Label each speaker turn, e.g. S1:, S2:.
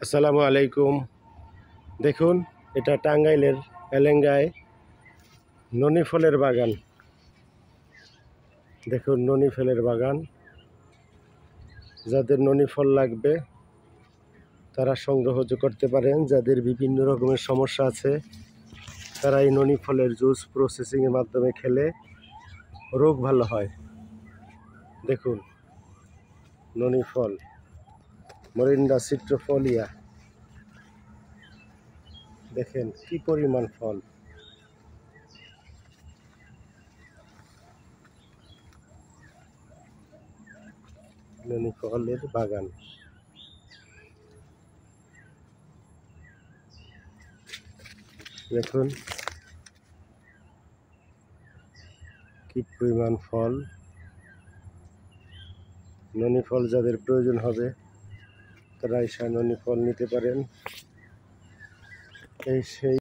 S1: আসসালামু আলাইকুম। দেখুন, এটা টাঙ্গাইলের এলেঙ্গায় ননি ফলের বাগান। দেখুন, ননি ফলের বাগান। যাদের ননি ফল লাগবে তারা সংগ্রহ করতে পারেন। যাদের বিভিন্ন রকমের সমস্যা আছে তারা এই ননি ফলের জুস প্রসেসিংয়ের মাধ্যমে খেলে রোগ ভালো হয়। দেখুন, ননি ফল, মরিন্ডা সিট্রোফোলিয়া। দেখেন কি পরিমাণ ফল। ননি ফলের বাগান। দেখুন কি পরিমাণ ফল। ননি ফল যাদের প্রয়োজন হবে তারা এসে ননি ফল নিতে পারেন। এই সেই